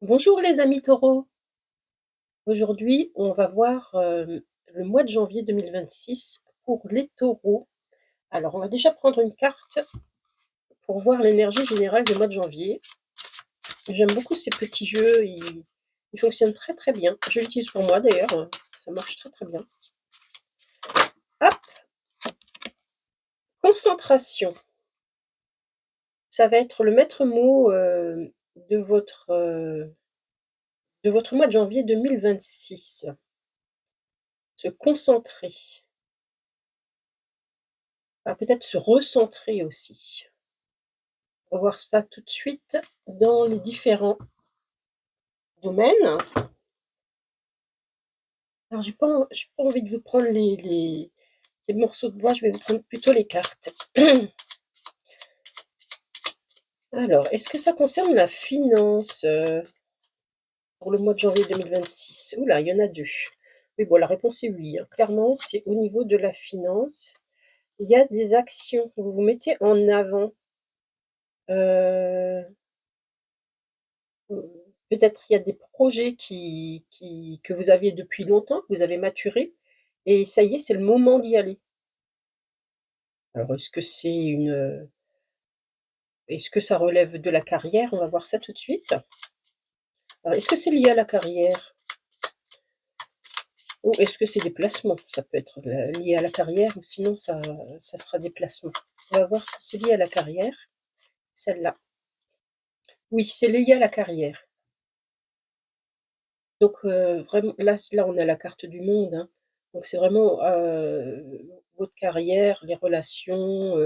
Bonjour les amis taureaux. Aujourd'hui, on va voir le mois de janvier 2026 pour les taureaux. Alors, on va déjà prendre une carte pour voir l'énergie générale du mois de janvier. J'aime beaucoup ces petits jeux, ils fonctionnent très très bien. Je l'utilise pour moi d'ailleurs, ça marche très très bien. Hop, concentration. Ça va être le maître mot de votre mois de janvier 2026. Se concentrer. Peut-être se recentrer aussi. On va voir ça tout de suite dans les différents domaines. Alors, j'ai pas envie de vous prendre les morceaux de bois, je vais vous prendre plutôt les cartes. Alors, est-ce que ça concerne la finance pour le mois de janvier 2026? Oula, il y en a deux. Oui, bon, la réponse est oui, hein. Clairement, c'est au niveau de la finance. Il y a des actions que vous vous mettez en avant. Euh, Peut-être il y a des projets que vous aviez depuis longtemps, que vous avez maturé, et ça y est, c'est le moment d'y aller. Alors, est-ce que ça relève de la carrière? On va voir ça tout de suite. Alors, est-ce que c'est lié à la carrière? Ou est-ce que c'est des placements? Ça peut être lié à la carrière, ou sinon ça sera des placements. On va voir si c'est lié à la carrière, celle-là. Oui, c'est lié à la carrière. Donc, vraiment, là, on a la carte du monde, hein. Donc, c'est vraiment votre carrière, les relations,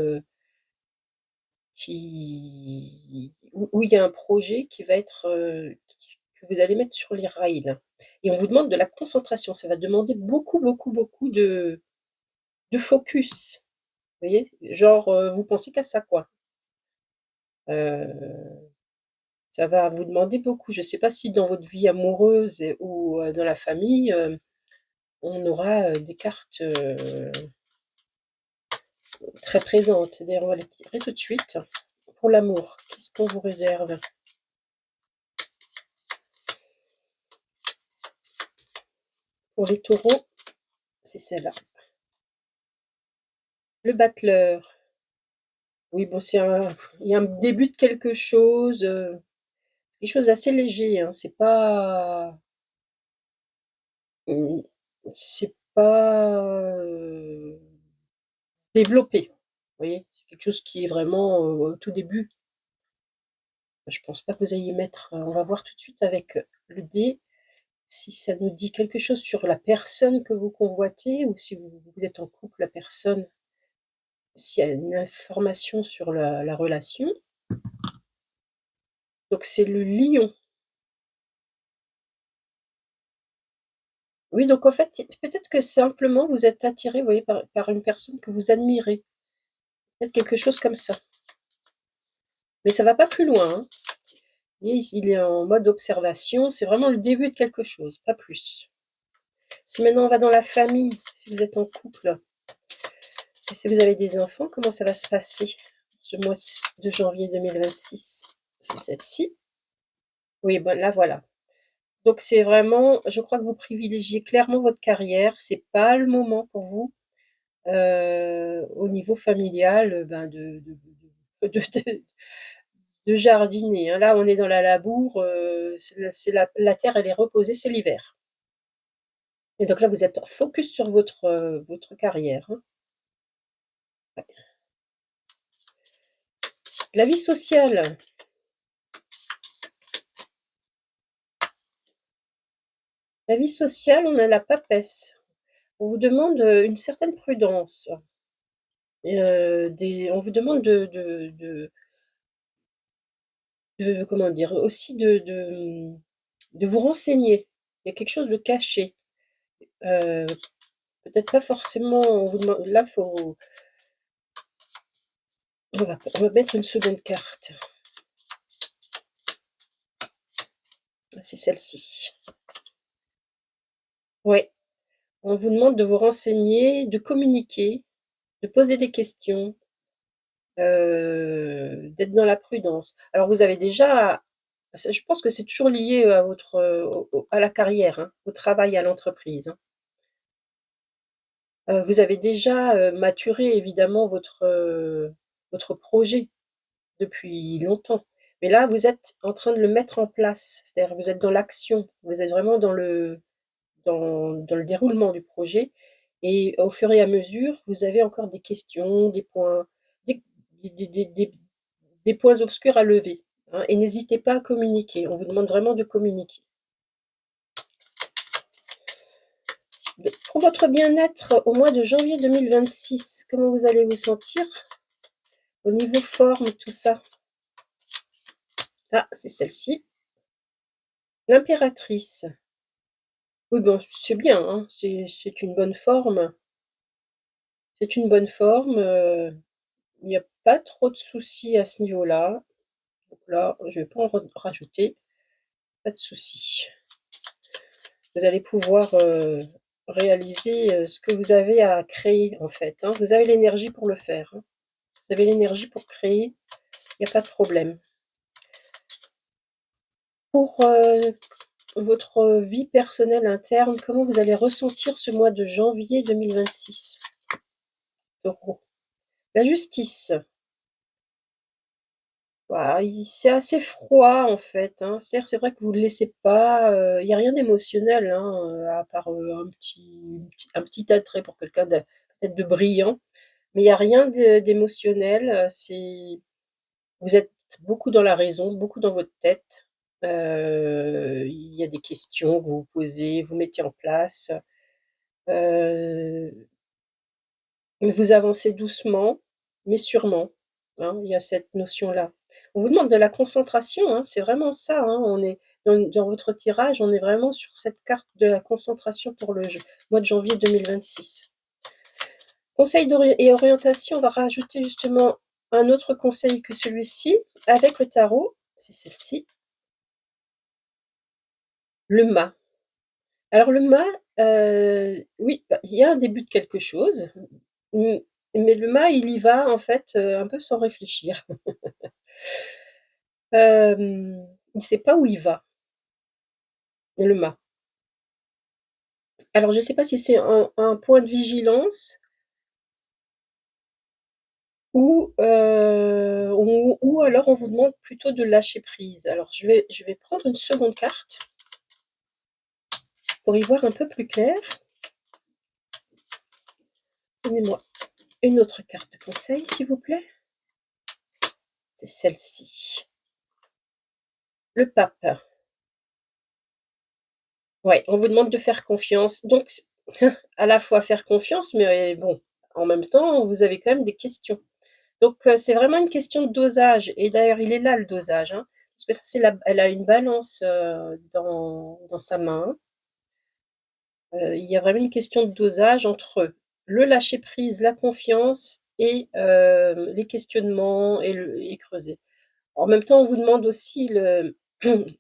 où il y a un projet qui va être, que vous allez mettre sur les rails, là. Et on vous demande de la concentration. Ça va demander beaucoup, beaucoup, beaucoup de focus. Vous voyez? Genre, vous pensez qu'à ça, quoi. Heu, Ça va vous demander beaucoup. Je ne sais pas si dans votre vie amoureuse ou dans la famille, on aura des cartes très présentes. D'ailleurs, on va les tirer tout de suite. Pour l'amour, qu'est-ce qu'on vous réserve? Pour les taureaux, c'est celle-là. Le battleur. Oui, bon, il y a un début de quelque chose. C'est quelque chose d'assez léger, hein. Mmh, c'est pas développé. Vous voyez, c'est quelque chose qui est vraiment au tout début. Je pense pas que vous ayez mettre. On va voir tout de suite avec le dé si ça nous dit quelque chose sur la personne que vous convoitez, ou si vous êtes en couple, la personne, s'il y a une information sur la relation. Donc c'est le lion. Oui, donc en fait, peut-être que simplement vous êtes attiré, vous voyez, par une personne que vous admirez. Peut-être quelque chose comme ça. Mais ça va pas plus loin, hein. Il est en mode observation, c'est vraiment le début de quelque chose, pas plus. Si maintenant on va dans la famille, si vous êtes en couple, et si vous avez des enfants, comment ça va se passer ce mois de janvier 2026? C'est celle-ci. Oui, ben là voilà. Donc c'est vraiment, je crois que vous privilégiez clairement votre carrière, c'est pas le moment pour vous. Au niveau familial, ben de de jardiner, hein. Là, on est dans la labour, la terre, elle est reposée, c'est l'hiver. Et donc là, vous êtes focus sur votre carrière, hein. Ouais. La vie sociale. La vie sociale, on a la papesse. On vous demande, une certaine prudence, on vous demande comment dire? Aussi de vous renseigner. Il y a quelque chose de caché. Heu, Peut-être pas forcément on vous demande là, faut on va mettre une seconde carte. C'est celle-ci. Ouais, on vous demande de vous renseigner, de communiquer, de poser des questions, d'être dans la prudence. Alors vous avez déjà Je pense que c'est toujours lié, à votre, à la carrière, hein, au travail, à l'entreprise, hein. Vous avez déjà, maturé évidemment votre projet depuis longtemps. Mais là, vous êtes en train de le mettre en place. C'est-à-dire vous êtes dans l'action, vous êtes vraiment dans le déroulement du projet et au fur et à mesure, vous avez encore des questions, des points, des des points obscurs à lever, hein, et n'hésitez pas à communiquer. On vous demande vraiment de communiquer. Pour votre bien-être au mois de janvier 2026, comment vous allez vous sentir au niveau forme, tout ça? Ah, c'est celle-ci, l'impératrice. Oui, ben, c'est bien, hein, c'est une bonne forme. C'est une bonne forme, il n'y a pas trop de soucis à ce niveau-là. Donc là, je vais pas en rajouter, pas de souci. Vous allez pouvoir, réaliser, ce que vous avez à créer, en fait, hein. Vous avez l'énergie pour le faire, hein. Vous avez l'énergie pour créer, il y a pas de problème. Pour, votre vie personnelle interne, comment vous allez ressentir ce mois de janvier 2026? Taureau. La justice. Bah, il c'est assez froid, en fait, hein. C'est-à-dire, c'est vrai que vous le laissez pas, il y a rien d'émotionnel, hein, à part, un petit attrait pour quelqu'un de peut-être de brillant, mais il y a rien d'émotionnel, c'est vous êtes beaucoup dans la raison, beaucoup dans votre tête. Il y a des questions que vous vous posez, vous mettez en place, heu, vous avancez doucement, mais sûrement, hein, il y a cette notion-là. On vous demande de la concentration, hein, c'est vraiment ça, hein, on est dans votre tirage, on est vraiment sur cette carte de la concentration pour le mois de janvier 2026. Conseil et orientation, on va rajouter justement un autre conseil que celui-ci avec le tarot, c'est celle-ci, le mât. Alors le mât, oui, bah, il y a un début de quelque chose, mmh, mais le mât, il y va en fait, un peu sans réfléchir. Il ne sait pas où il va, le mât. Alors je ne sais pas si c'est un point de vigilance ou alors on vous demande plutôt de lâcher prise. Alors je vais prendre une seconde carte pour y voir un peu plus clair. Donnez-moi une autre carte de conseil, s'il vous plaît. C'est celle-ci. Le pape. Ouais, on vous demande de faire confiance. Donc, à la fois faire confiance, mais bon, en même temps, vous avez quand même des questions. Donc, c'est vraiment une question de dosage et d'ailleurs, il est là le dosage, hein, parce que c'est la elle a une balance, dans sa main. Il y a vraiment une question de dosage entre le lâcher prise, la confiance et les questionnements et creuser. En même temps, on vous demande aussi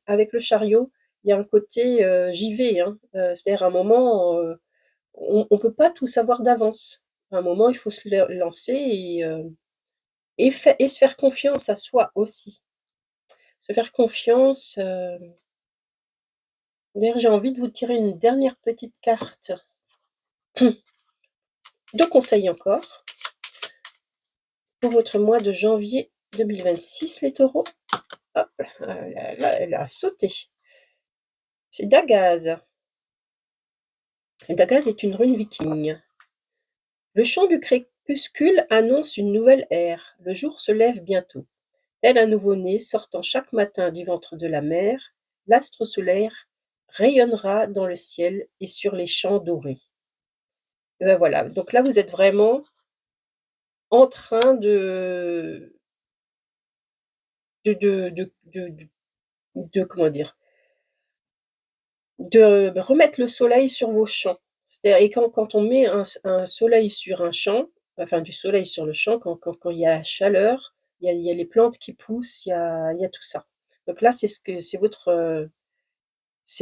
avec le chariot, il y a un côté, j'y vais, hein, c'est-à-dire à un moment, on peut pas tout savoir d'avance. À un moment, il faut se lancer et se faire confiance à soi aussi. Se faire confiance, d'ailleurs, j'ai envie de vous tirer une dernière petite carte de conseil encore pour votre mois de janvier 2026 les taureaux. Hop, elle a sauté. C'est Dagaz. Dagaz est une rune viking. Le chant du crépuscule annonce une nouvelle ère. Le jour se lève bientôt. Tel un nouveau-né sortant chaque matin du ventre de la mer, l'astre solaire rayonnera dans le ciel et sur les champs dorés. Et ben voilà, donc là vous êtes vraiment en train de comment dire? De remettre le soleil sur vos champs. C'est-à-dire et quand on met un soleil sur un champ, enfin du soleil sur le champ, quand il y a la chaleur, il y a les plantes qui poussent, il y a tout ça. Donc là, c'est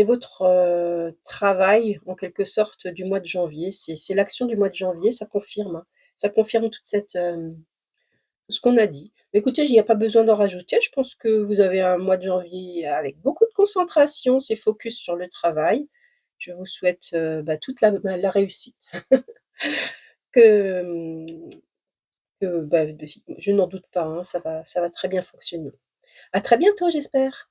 votre, travail en quelque sorte du mois de janvier. C'est l'action du mois de janvier, ça confirme, hein. Ça confirme toute cette, tout ce qu'on a dit. Écoutez, il y a pas besoin d'en rajouter. Je pense que vous avez un mois de janvier avec beaucoup de concentration, c'est focus sur le travail. Je vous souhaite, bah, toute la réussite que, bah, je n'en doute pas, hein, ça va très bien fonctionner. À très bientôt, j'espère.